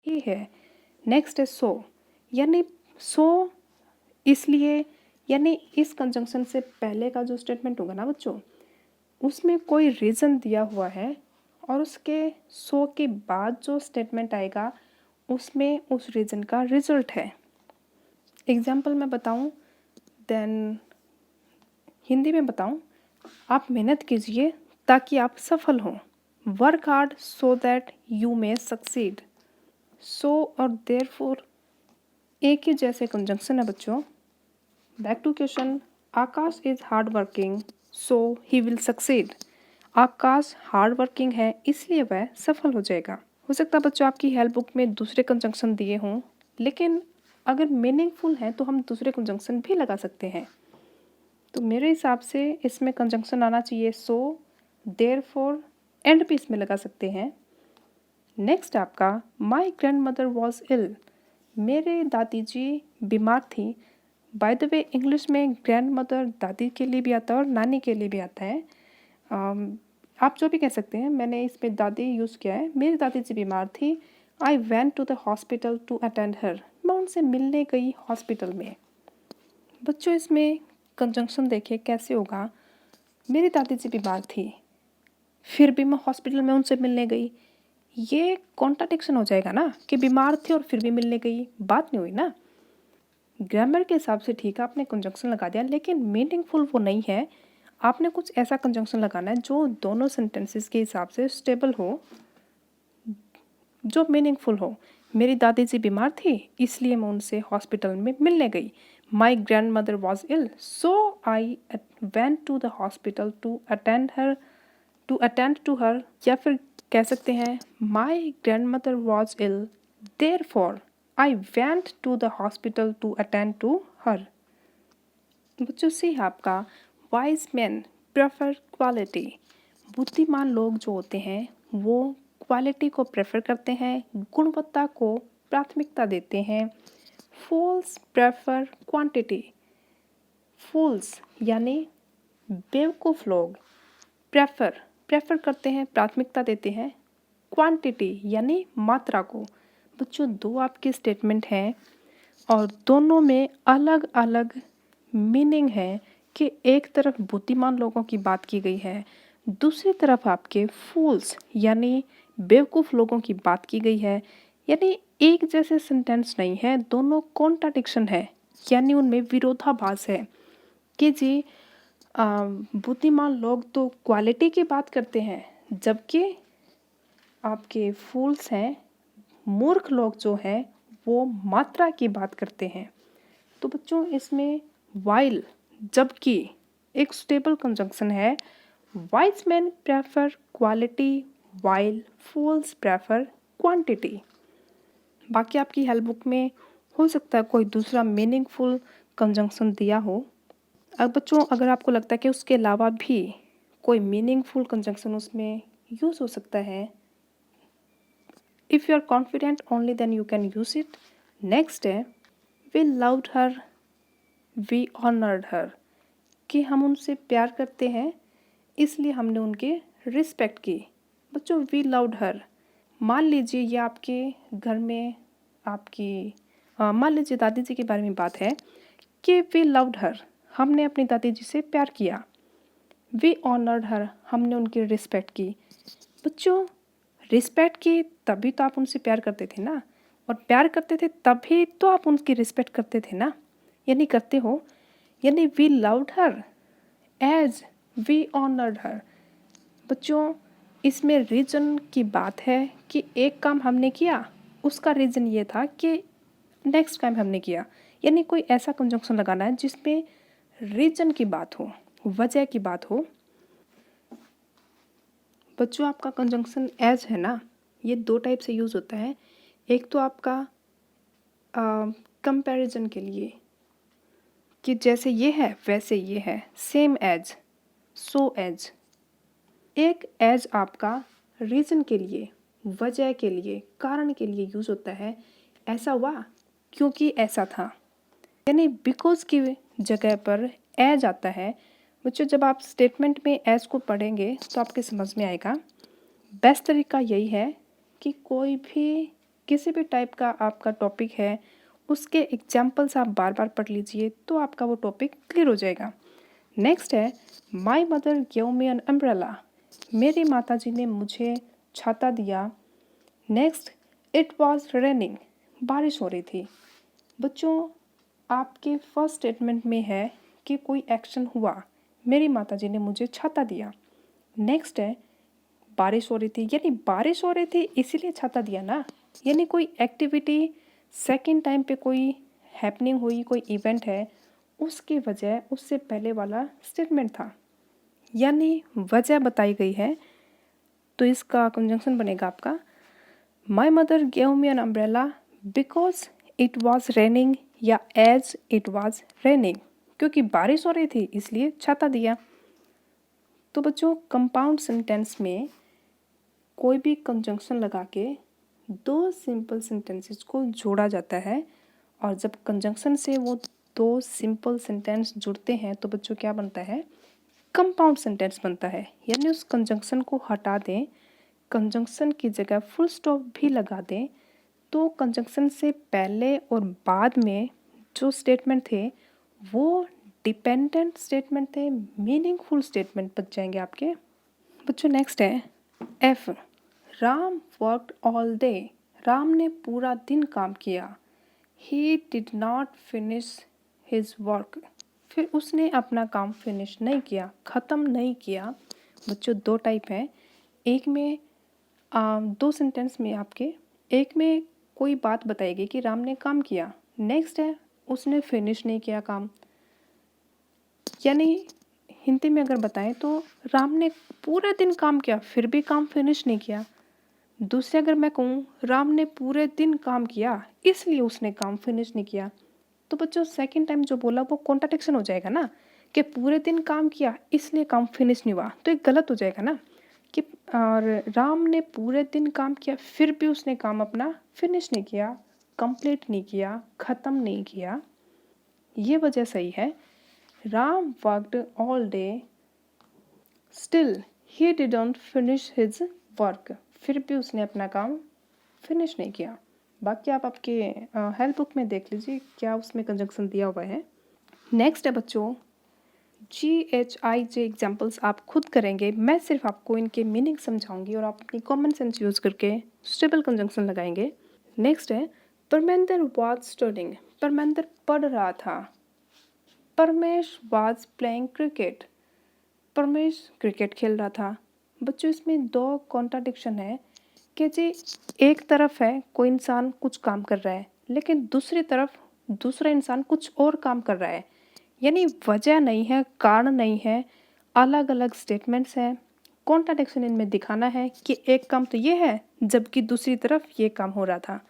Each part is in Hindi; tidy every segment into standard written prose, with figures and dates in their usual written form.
ही है। नेक्स्ट है सो, यानी सो इसलिए, यानी इस कंजंक्शन से पहले का जो स्टेटमेंट होगा ना बच्चों, उसमें कोई रीज़न दिया हुआ है और उसके सो के बाद जो स्टेटमेंट आएगा उसमें उस रीज़न का रिजल्ट है। एग्जाम्पल मैं बताऊं, देन हिंदी में बताऊं, आप मेहनत कीजिए ताकि आप सफल हों। Work hard so that you may succeed. So और देयरफॉर एक ही जैसे कंजंक्शन है बच्चों। Back to question, Aakash is hard working so he will succeed. Aakash hard working है इसलिए वह सफल हो जाएगा। हो सकता है बच्चों आपकी हेल्प बुक में दूसरे कंजंक्शन दिए हों, लेकिन अगर मीनिंगफुल है तो हम दूसरे कंजंक्शन भी लगा सकते हैं। तो मेरे हिसाब से इसमें कंजंक्शन आना चाहिए सो, देयरफॉर, एंड भी इसमें लगा सकते हैं। नेक्स्ट आपका my grandmother was ill. मेरे दादी जी बीमार थी। बाय द वे इंग्लिश में ग्रैंड मदर दादी के लिए भी आता है और नानी के लिए भी आता है। आप जो भी कह सकते हैं, मैंने इसमें दादी यूज़ किया है। मेरी दादी जी बीमार थी। I went to the hospital to attend her. मैं उनसे मिलने गई हॉस्पिटल में। बच्चों इसमें कंजंक्शन देखिए कैसे होगा। मेरी दादी जी बीमार थी, फिर भी मैं हॉस्पिटल में उनसे मिलने गई। ये कॉन्ट्राडिक्शन हो जाएगा ना कि बीमार थे और फिर भी मिलने गई, बात नहीं हुई ना। ग्रामर के हिसाब से ठीक है, आपने कंजंक्शन लगा दिया, लेकिन मीनिंगफुल वो नहीं है। आपने कुछ ऐसा कंजंक्शन लगाना है जो दोनों सेंटेंसेस के हिसाब से स्टेबल हो, जो मीनिंगफुल हो। मेरी दादी जी बीमार थी इसलिए मैं उनसे हॉस्पिटल में मिलने गई। My grandmother was ill so I went to the hospital to attend to her. या फिर कह सकते हैं my grandmother was ill therefore I went to the hospital to attend to her. बच्चों से आपका वाइज मैन प्रेफर क्वालिटी। बुद्धिमान लोग जो होते हैं वो क्वालिटी को प्रेफर करते हैं, गुणवत्ता को प्राथमिकता देते हैं। फूल्स प्रेफर क्वांटिटी। फूल्स यानी बेवकूफ़ लोग प्रेफर करते हैं, प्राथमिकता देते हैं क्वांटिटी यानी मात्रा को। बच्चों दो आपके स्टेटमेंट हैं और दोनों में अलग अलग मीनिंग है कि एक तरफ बुद्धिमान लोगों की बात की गई है, दूसरी तरफ आपके फूल्स यानी बेवकूफ़ लोगों की बात की गई है। यानी एक जैसे सेंटेंस नहीं है, दोनों कॉन्ट्राडिक्शन है, यानी उनमें विरोधाभास है कि जी बुद्धिमान लोग तो क्वालिटी की बात करते हैं, जबकि आपके फूल्स हैं, मूर्ख लोग जो हैं वो मात्रा की बात करते हैं। तो बच्चों इसमें वाइल जबकि एक स्टेबल कंजंक्शन है। Wise man prefer quality while fools prefer quantity. बाकी आपकी हेल्प बुक में हो सकता है कोई दूसरा मीनिंगफुल कंजंक्शन दिया हो। अब बच्चों अगर आपको लगता है कि उसके अलावा भी कोई मीनिंगफुल कंजंक्शन उसमें यूज़ हो सकता है, if you are confident only then you can use it. Next है we loved her we honoured her, कि हम उनसे प्यार करते हैं इसलिए हमने उनके रिस्पेक्ट की। बच्चों वी लव्ड हर, मान लीजिए ये आपके घर में आपकी मान लीजिए दादी जी के बारे में बात है कि वी लव्ड हर, हमने अपनी दादी जी से प्यार किया। वी ऑनर्ड हर, हमने उनकी रिस्पेक्ट की। बच्चों रिस्पेक्ट की तभी तो आप उनसे प्यार करते थे ना, और प्यार करते थे तभी तो आप उनकी रिस्पेक्ट करते थे ना, यानी करते हो। यानी we loved her as we honoured her. बच्चों इसमें रीजन की बात है कि एक काम हमने किया, उसका रीज़न ये था कि नेक्स्ट काम हमने किया। यानी कोई ऐसा कंजंक्शन लगाना है जिसमें रीजन की बात हो, वजह की बात हो। बच्चों आपका कंजंक्शन एज है ना, ये दो टाइप से यूज़ होता है। एक तो आपका कंपैरिजन के लिए कि जैसे ये है वैसे ये है, सेम एज, सो एज। एक एज आपका रीज़न के लिए, वजह के लिए, कारण के लिए यूज़ होता है। ऐसा हुआ क्योंकि ऐसा था, यानी बिकॉज की जगह पर एज आता है। बच्चों जब आप स्टेटमेंट में एज को पढ़ेंगे तो आपके समझ में आएगा। बेस्ट तरीका यही है कि कोई भी किसी भी टाइप का आपका टॉपिक है उसके एग्जाम्पल्स आप बार बार पढ़ लीजिए तो आपका वो टॉपिक क्लियर हो जाएगा। नेक्स्ट है my mother give me an umbrella, मेरी माता जी ने मुझे छाता दिया। नेक्स्ट इट वॉज रेनिंग, बारिश हो रही थी। बच्चों आपके फर्स्ट स्टेटमेंट में है कि कोई एक्शन हुआ, मेरी माता जी ने मुझे छाता दिया। नेक्स्ट है बारिश हो रही थी, यानी बारिश हो रही थी इसीलिए छाता दिया ना, यानी कोई एक्टिविटी सेकंड टाइम पे कोई हैपनिंग हुई, कोई इवेंट है, उसकी वजह उससे पहले वाला स्टेटमेंट था, यानी वजह बताई गई है। तो इसका कंजंक्शन बनेगा आपका my mother gave me an umbrella because it was raining या एज इट वॉज रेनिंग, क्योंकि बारिश हो रही थी इसलिए छाता दिया। तो बच्चों कंपाउंड सेंटेंस में कोई भी कंजंक्शन लगा के दो सिंपल सेंटेंसेस को जोड़ा जाता है, और जब कंजंक्शन से वो दो सिंपल सेंटेंस जुड़ते हैं तो बच्चों क्या बनता है, कंपाउंड सेंटेंस बनता है। यानी उस कंजंक्शन को हटा दें, कंजंक्शन की जगह फुल स्टॉप भी लगा दें, तो कंजंक्शन से पहले और बाद में जो स्टेटमेंट थे वो डिपेंडेंट स्टेटमेंट थे, मीनिंगफुल स्टेटमेंट बच जाएंगे आपके। बच्चों नेक्स्ट है F, Ram worked all day, Ram ने पूरा दिन काम किया। He did not finish his work, फिर उसने अपना काम फिनिश नहीं किया, ख़त्म नहीं किया। बच्चों दो टाइप हैं, एक में दो सेंटेंस में आपके, एक में कोई बात बताएगी कि राम ने काम किया, नेक्स्ट है उसने फिनिश नहीं किया काम। यानी हिंदी में अगर बताएं तो राम ने पूरे दिन काम किया फिर भी काम फिनिश नहीं किया। दूसरे अगर मैं कहूँ राम ने पूरे दिन काम किया इसलिए उसने काम फिनिश नहीं किया, तो बच्चों सेकंड टाइम जो बोला वो कॉन्ट्राडिक्शन हो जाएगा ना, कि पूरे दिन काम किया इसलिए काम फिनिश नहीं हुआ, तो एक गलत हो जाएगा ना कि और राम ने पूरे दिन काम किया फिर भी उसने काम अपना फिनिश नहीं किया, कंप्लीट नहीं किया, ख़त्म नहीं किया। ये वजह सही है। Ram worked all day still he didn't finish his work, फिर भी उसने अपना काम फिनिश नहीं किया। बाकी आप आपके हेल्प बुक में देख लीजिए क्या उसमें कंजंक्शन दिया हुआ है। नेक्स्ट है बच्चों GHIJ एग्जाम्पल्स आप खुद करेंगे, मैं सिर्फ आपको इनके मीनिंग समझाऊंगी और आप अपनी कॉमन सेंस यूज़ करके स्टेबल कंजंक्शन लगाएंगे। नेक्स्ट है परमेंद्र वाज स्टडिंग, परमेंद्र पढ़ रहा था। Paramesh was playing cricket, Paramesh cricket खेल रहा था। बच्चों इसमें दो कॉन्ट्राडिक्शन है कि जी एक तरफ है कोई इंसान कुछ काम कर रहा है लेकिन दूसरी तरफ दूसरा इंसान कुछ और काम कर रहा है, यानी वजह नहीं है, कारण नहीं है, अलग अलग स्टेटमेंट्स हैं। कॉन्ट्राडिक्शन इनमें दिखाना है कि एक काम तो ये है जबकि दूसरी तरफ ये काम हो रहा था।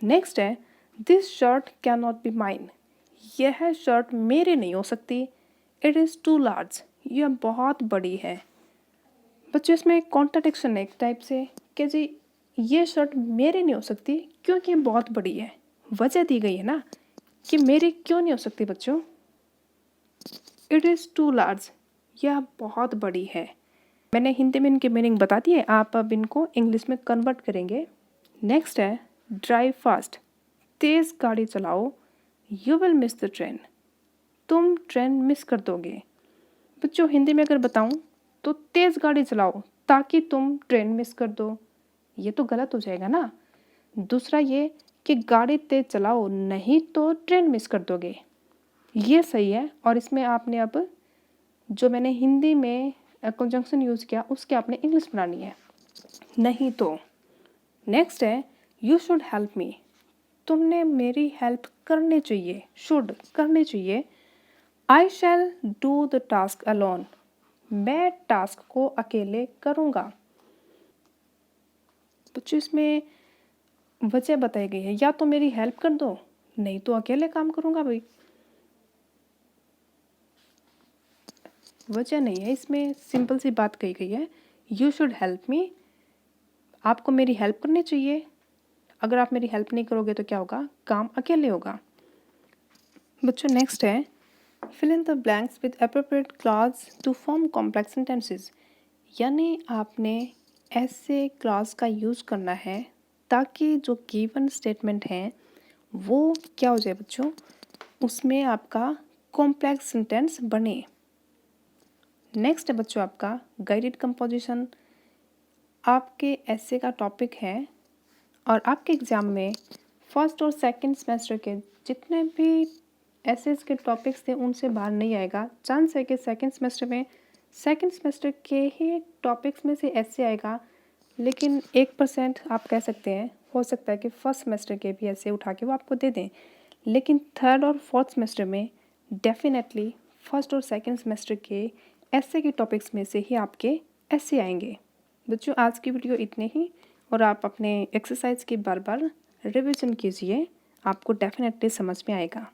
नेक्स्ट है this shirt can not be mine, यह शर्ट मेरी नहीं हो सकती। इट इज़ टू लार्ज, यह बहुत बड़ी है। बच्चों इसमें कॉन्ट्राडिक्शन है एक टाइप से कि जी ये शर्ट मेरी नहीं हो सकती क्योंकि बहुत बड़ी है, वजह दी गई है ना कि मेरी क्यों नहीं हो सकती। बच्चों इट इज़ टू लार्ज, यह बहुत बड़ी है। मैंने हिंदी में इनके मीनिंग बता दिए, आप अब इनको इंग्लिश में कन्वर्ट करेंगे। नेक्स्ट है ड्राइव फास्ट, तेज़ गाड़ी चलाओ। You will miss the train, तुम ट्रेन मिस कर दोगे। बच्चों हिंदी में अगर बताऊं तो तेज़ गाड़ी चलाओ ताकि तुम ट्रेन मिस कर दो, ये तो गलत हो जाएगा ना। दूसरा ये कि गाड़ी तेज़ चलाओ नहीं तो ट्रेन मिस कर दोगे, ये सही है। और इसमें आपने अब जो मैंने हिंदी में कंजंक्शन यूज़ किया उसके आपने इंग्लिश बनानी है, नहीं तो। नेक्स्ट है यू शुड हेल्प मी, तुमने मेरी हेल्प करनी चाहिए, शुड करनी चाहिए। I shall do the task alone, मैं टास्क को अकेले करूँगा। बच्चों इसमें वजह बताई गई है, या तो मेरी हेल्प कर दो नहीं तो अकेले काम करूँगा भाई, वजह नहीं है इसमें, सिंपल सी बात कही गई है यू शुड हेल्प मी, आपको मेरी हेल्प करनी चाहिए। अगर आप मेरी हेल्प नहीं करोगे तो क्या होगा, काम अकेले होगा। बच्चों नेक्स्ट है fill in the blanks with appropriate clause to form complex sentences, यानी आपने ऐसे क्लॉज का यूज़ करना है ताकि जो गिवन स्टेटमेंट है वो क्या हो जाए बच्चों, उसमें आपका कॉम्प्लेक्स सेंटेंस बने। नेक्स्ट है बच्चों आपका गाइडेड कंपोजिशन। आपके ऐसे का टॉपिक है और आपके एग्ज़ाम में फर्स्ट और सेकंड सेमेस्टर के जितने भी एसेस के टॉपिक्स थे उनसे बाहर नहीं आएगा। चांस है कि सेकंड सेमेस्टर के ही टॉपिक्स में से ऐसे आएगा, लेकिन 1% आप कह सकते हैं हो सकता है कि फर्स्ट सेमेस्टर के भी ऐसे उठा के वो आपको दे दें, लेकिन थर्ड और फोर्थ सेमेस्टर में डेफिनेटली फर्स्ट और सेकंड सेमेस्टर के ऐसे के टॉपिक्स में से ही आपके ऐसे आएंगे। बच्चों आज की वीडियो इतने ही, और आप अपने एक्सरसाइज की बार बार रिवीजन कीजिए, आपको डेफिनेटली समझ में आएगा।